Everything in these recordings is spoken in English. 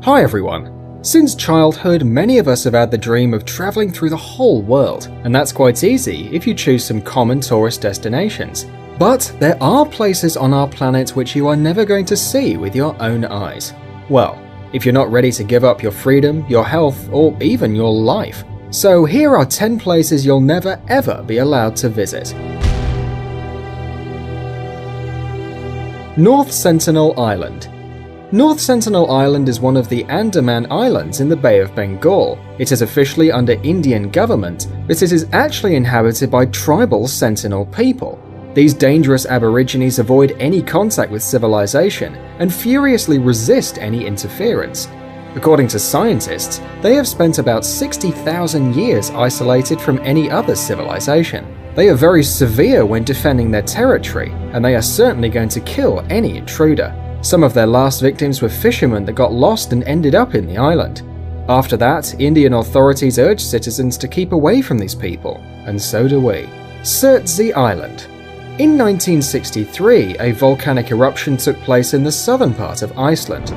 Hi everyone! Since childhood, many of us have had the dream of travelling through the whole world, and that's quite easy if you choose some common tourist destinations. But there are places on our planet which you are never going to see with your own eyes. Well, if you're not ready to give up your freedom, your health, or even your life. So here are 10 places you'll never ever be allowed to visit. North Sentinel Island. North Sentinel Island is one of the Andaman Islands in the Bay of Bengal. It is officially under Indian government, but it is actually inhabited by tribal Sentinel people. These dangerous aborigines avoid any contact with civilization and furiously resist any interference. According to scientists, they have spent about 60,000 years isolated from any other civilization. They are very severe when defending their territory, and they are certainly going to kill any intruder. Some of their last victims were fishermen that got lost and ended up in the island. After that, Indian authorities urged citizens to keep away from these people, and so do we. Surtsey Island. In 1963, a volcanic eruption took place in the southern part of Iceland.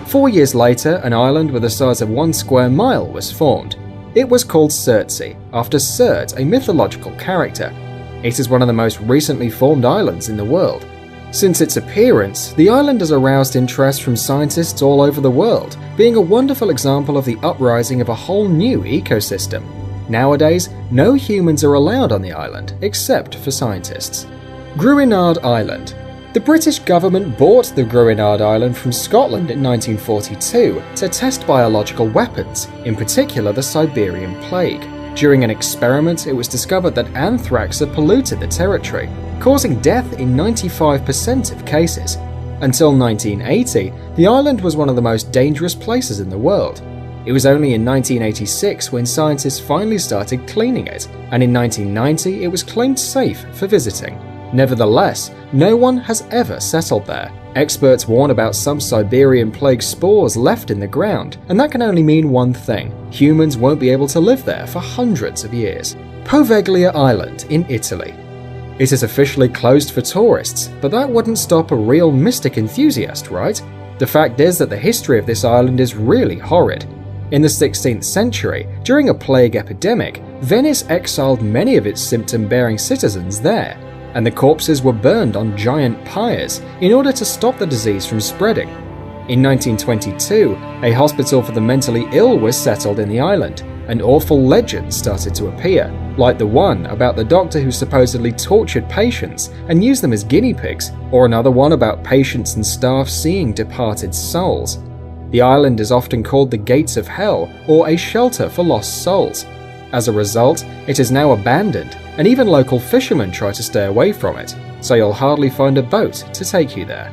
4 years later, an island with the size of 1 square mile was formed. It was called Surtsey, after Surt, a mythological character. It is one of the most recently formed islands in the world. Since its appearance, the island has aroused interest from scientists all over the world, being a wonderful example of the uprising of a whole new ecosystem. Nowadays, no humans are allowed on the island, except for scientists. Gruinard Island. The British government bought the Gruinard Island from Scotland in 1942 to test biological weapons, in particular the Siberian Plague. During an experiment, it was discovered that anthrax had polluted the territory, causing death in 95% of cases. Until 1980, the island was one of the most dangerous places in the world. It was only in 1986 when scientists finally started cleaning it, and in 1990 it was claimed safe for visiting. Nevertheless, no one has ever settled there. Experts warn about some Siberian plague spores left in the ground, and that can only mean one thing: humans won't be able to live there for hundreds of years. Poveglia Island in Italy. It is officially closed for tourists, but that wouldn't stop a real mystic enthusiast, right? The fact is that the history of this island is really horrid. In the 16th century, during a plague epidemic, Venice exiled many of its symptom-bearing citizens there, and the corpses were burned on giant pyres in order to stop the disease from spreading. In 1922, a hospital for the mentally ill was settled in the island, and awful legends started to appear, like the one about the doctor who supposedly tortured patients and used them as guinea pigs, or another one about patients and staff seeing departed souls. The island is often called the Gates of Hell or a shelter for lost souls. As a result, it is now abandoned, and even local fishermen try to stay away from it, so you'll hardly find a boat to take you there.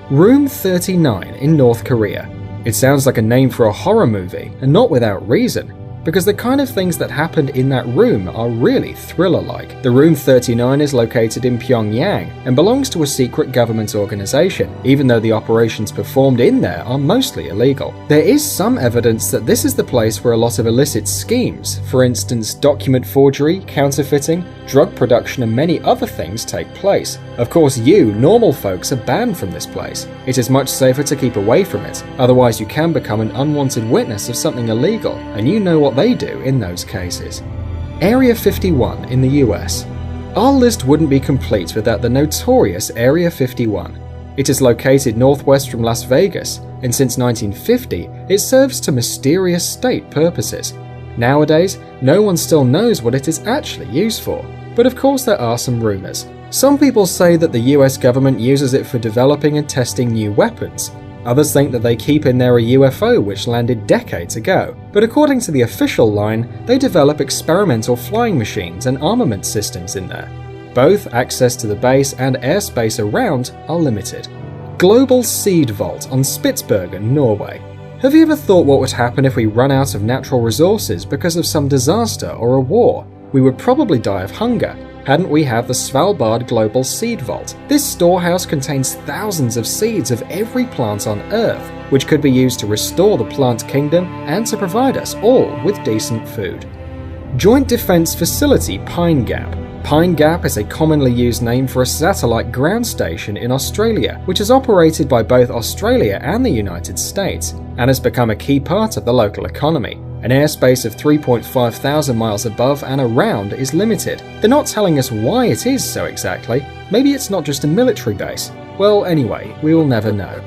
Room 39 in North Korea. It sounds like a name for a horror movie, and not without reason, because the kind of things that happened in that room are really thriller-like. The Room 39 is located in Pyongyang and belongs to a secret government organization, even though the operations performed in there are mostly illegal. There is some evidence that this is the place where a lot of illicit schemes, for instance document forgery, counterfeiting, drug production and many other things take place. Of course you, normal folks, are banned from this place. It is much safer to keep away from it, otherwise you can become an unwanted witness of something illegal, and you know what they do in those cases. Area 51 in the US. Our list wouldn't be complete without the notorious Area 51. It is located northwest from Las Vegas, and since 1950, it serves to mysterious state purposes. Nowadays, no one still knows what it is actually used for, but of course there are some rumors. Some people say that the US government uses it for developing and testing new weapons. Others think that they keep in there a UFO which landed decades ago, but according to the official line, they develop experimental flying machines and armament systems in there. Both access to the base and airspace around are limited. Global Seed Vault on Spitsbergen, Norway. Have you ever thought what would happen if we run out of natural resources because of some disaster or a war? We would probably die of hunger. Hadn't we have the Svalbard Global Seed Vault? This storehouse contains thousands of seeds of every plant on Earth, which could be used to restore the plant kingdom and to provide us all with decent food. Joint Defense Facility Pine Gap. Pine Gap is a commonly used name for a satellite ground station in Australia, which is operated by both Australia and the United States, and has become a key part of the local economy. An airspace of 3.5 thousand miles above and around is limited. They're not telling us why it is so exactly. Maybe it's not just a military base. Well, anyway, we will never know.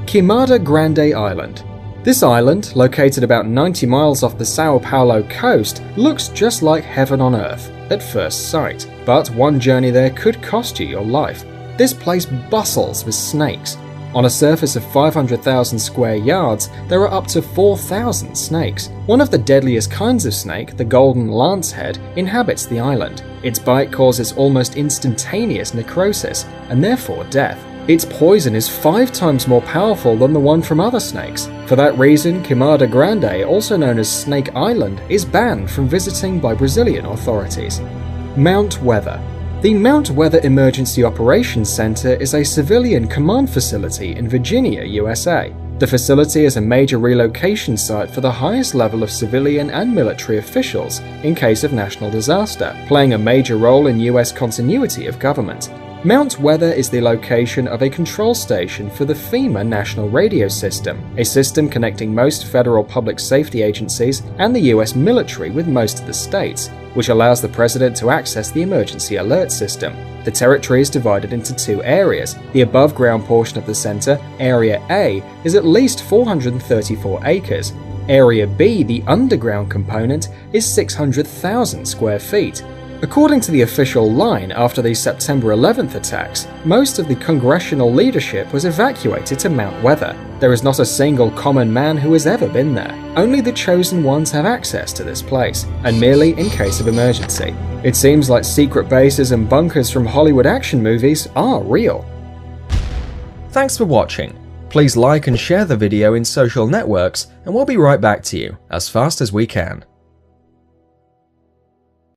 Queimada Grande Island. This island, located about 90 miles off the Sao Paulo coast, looks just like heaven on earth at first sight. But one journey there could cost you your life. This place bustles with snakes. On a surface of 500,000 square yards, there are up to 4,000 snakes. One of the deadliest kinds of snake, the golden lancehead, inhabits the island. Its bite causes almost instantaneous necrosis, and therefore death. Its poison is 5 times more powerful than the one from other snakes. For that reason, Queimada Grande, also known as Snake Island, is banned from visiting by Brazilian authorities. Mount Weather. The Mount Weather Emergency Operations Center is a civilian command facility in Virginia, USA. The facility is a major relocation site for the highest level of civilian and military officials in case of national disaster, playing a major role in US continuity of government. Mount Weather is the location of a control station for the FEMA National Radio System, a system connecting most federal public safety agencies and the US military with most of the states, which allows the president to access the emergency alert system. The territory is divided into 2 areas. The above-ground portion of the center, Area A, is at least 434 acres. Area B, the underground component, is 600,000 square feet. According to the official line, after the September 11th attacks, most of the congressional leadership was evacuated to Mount Weather. There is not a single common man who has ever been there. Only the chosen ones have access to this place, and merely in case of emergency. It seems like secret bases and bunkers from Hollywood action movies are real. Thanks for watching. Please like and share the video in social networks, and we'll be right back to you as fast as we can.